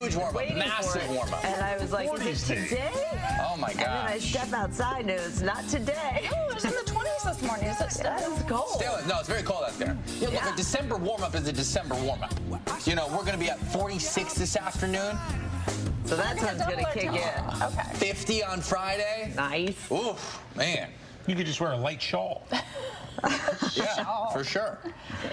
Huge warm-up, massive warm-up. And I was like, is it today? Oh my gosh. And then I step outside and it's not today. Oh, it was in the 20s this morning. Is it still? It's cold. Still, no, it's very cold out there. Yeah, look, a December warm-up is a December warm-up. You know, we're going to be at 46 this afternoon. So that's when it's going to kick in. Okay. 50 on Friday. Nice. Oof, man. You could just wear a light shawl. Yeah, for sure.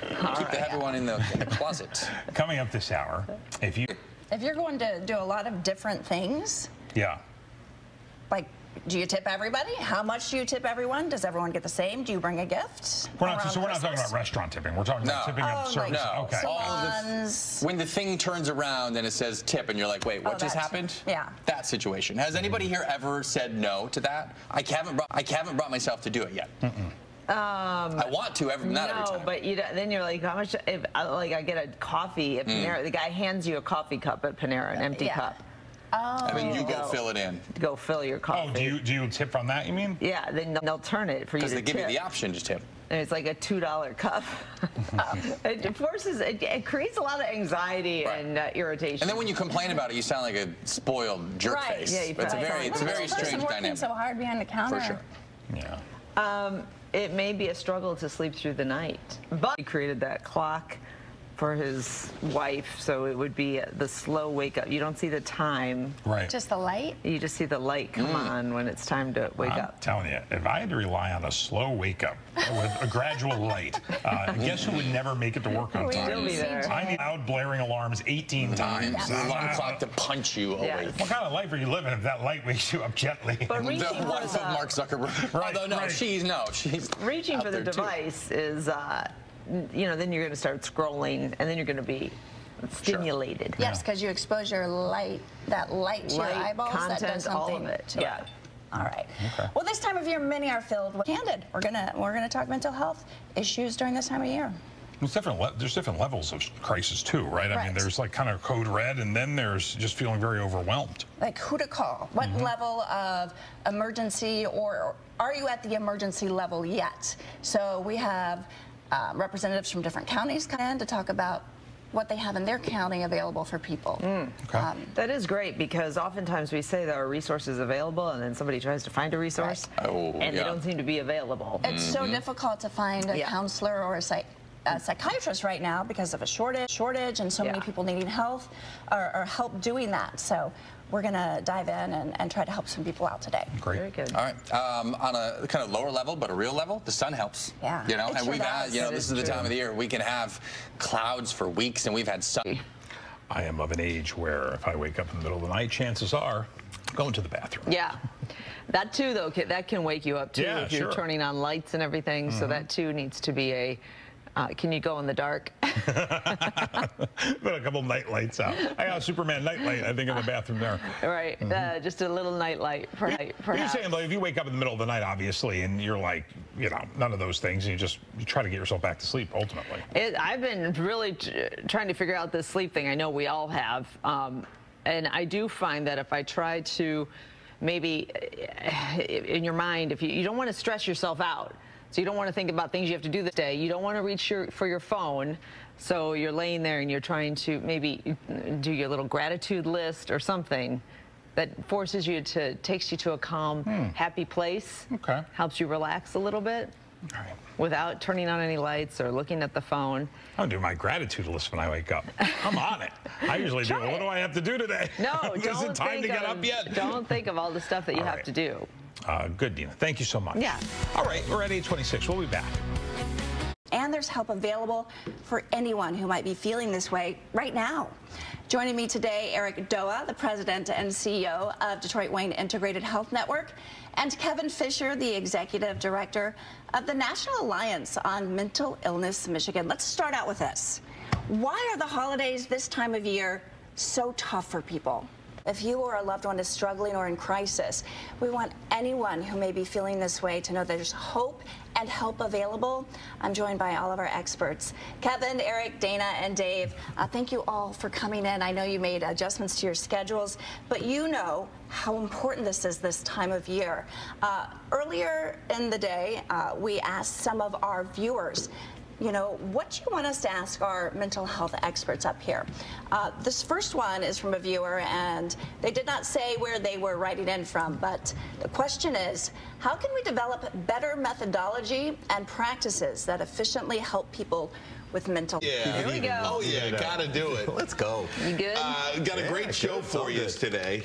Keep the heavy one in the closet. Coming up this hour, if you're going to do a lot of different things, like, do you tip everybody? How much do you tip everyone? Does everyone get the same? Do you bring a gift? So we're not talking about restaurant tipping. We're talking about tipping of services. No. Okay. Salons. When the thing turns around and it says tip and you're like, wait, what just happened? Yeah. That situation. Has anybody here ever said no to that? I haven't brought myself to do it yet. I want to, not every time. No, but then you're like, how much? If like I get a coffee at Panera, the guy hands you a coffee cup at Panera, an empty cup. Oh. And then you go fill it in. Go fill your coffee. Oh, do you tip on that, you mean? Yeah, then they'll turn it for you to tip. Because they give you the option to tip. And it's like a $2 cup. It creates a lot of anxiety and irritation. And then when you complain about it, you sound like a spoiled jerk face. Yeah, it's a very strange dynamic. Working so hard behind the counter. For sure. Yeah. It may be a struggle to sleep through the night, but he created that clock for his wife, so it would be the slow wake up. You don't see the time. Right. Just the light? You just see the light come on when it's time to wake up. I'm telling you, if I had to rely on a slow wake up with a gradual light, guess who would never make it to work on time? Still be there. I need loud blaring alarms 18 times. The alarm clock to punch you awake. What kind of life are you living if that light wakes you up gently? But The wife of Mark Zuckerberg. Although she's reaching for the device is then you're going to start scrolling, and then you're going to be stimulated. Sure. Yes, because you expose your that light to your eyeballs. Content, that does something all of it. to it. All right. Okay. Well, this time of year, many are filled with candid. We're gonna talk mental health issues during this time of year. There's different levels of crisis too, right? I mean, there's like kind of code red, and then there's just feeling very overwhelmed. Like who to call? What level of emergency, or are you at the emergency level yet? So we have representatives from different counties come in to talk about what they have in their county available for people. That is great, because oftentimes we say there are resources available, and then somebody tries to find a resource, and they don't seem to be available. It's so difficult to find a counselor or a psychiatrist right now because of a shortage, and so many people needing help help doing that. So we're going to dive in and try to help some people out today. Great. Very good. All right. On a kind of lower level, but a real level, the sun helps. Yeah. And we've had, this is the time of the year we can have clouds for weeks, and we've had sun. I am of an age where if I wake up in the middle of the night, chances are I'm going to the bathroom. Yeah. That too, though, that can wake you up too if you're turning on lights and everything. So that too needs to be a. Can you go in the dark? Put a couple night lights out. I got a Superman night light, I think, in the bathroom there. Right. Just a little night light. You're saying, like, if you wake up in the middle of the night, obviously, and you're like, none of those things, and you try to get yourself back to sleep, ultimately. I've been really trying to figure out this sleep thing. I know we all have. And I do find that if I try to maybe, in your mind, if you don't want to stress yourself out, so you don't want to think about things you have to do this day. You don't want to reach for your phone. So you're laying there and you're trying to maybe do your little gratitude list or something that forces you takes you to a calm, happy place. Okay. Helps you relax a little bit. All right. Without turning on any lights or looking at the phone. I'll do my gratitude list when I wake up. I'm on it. I usually do. What do I have to do today? No, Is it time to get up yet? Don't think of all the stuff that you have to do. Good, Deena. Thank you so much. Yeah. All right, we're at 8:26. We'll be back. And there's help available for anyone who might be feeling this way right now. Joining me today, Eric Doa, the president and CEO of Detroit Wayne Integrated Health Network, and Kevin Fisher, the executive director of the National Alliance on Mental Illness Michigan. Let's start out with this. Why are the holidays this time of year so tough for people? If you or a loved one is struggling or in crisis, we want anyone who may be feeling this way to know there's hope and help available. I'm joined by all of our experts. Kevin, Eric, Dana, and Dave, thank you all for coming in. I know you made adjustments to your schedules, but you know how important this is this time of year. Earlier in the day, we asked some of our viewers, you know, what do you want us to ask our mental health experts up here? This first one is from a viewer, and they did not say where they were writing in from, but the question is, how can we develop better methodology and practices that efficiently help people with mental health? Yeah. Here we go. Oh, yeah, gotta do it. Let's go. You good? Got a great show for you good. today.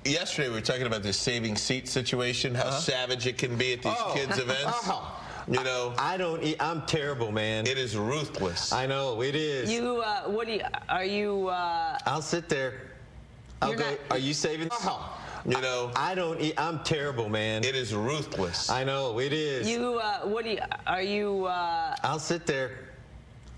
Yesterday we were talking about this saving seat situation, how savage it can be at these kids' events. You know, I'm terrible, man. it is ruthless. I know it is. You, what do you, are you, I'll sit there. I'll You're go. not- Are you saving? You know, I'm terrible, man. it is ruthless. I know it is. you, what do you, are you, I'll sit there.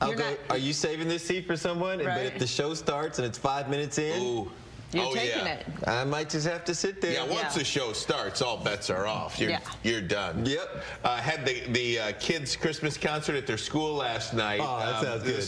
I'll You're go. not- Are you saving this seat for someone? But Right. if the show starts and it's 5 minutes in, Ooh. you're Oh, taking yeah. it? I might just have to sit there. Yeah, once Yeah. the show starts, all bets are off. You're done. Yep. Had the kids' Christmas concert at their school last night. Oh, that sounds good.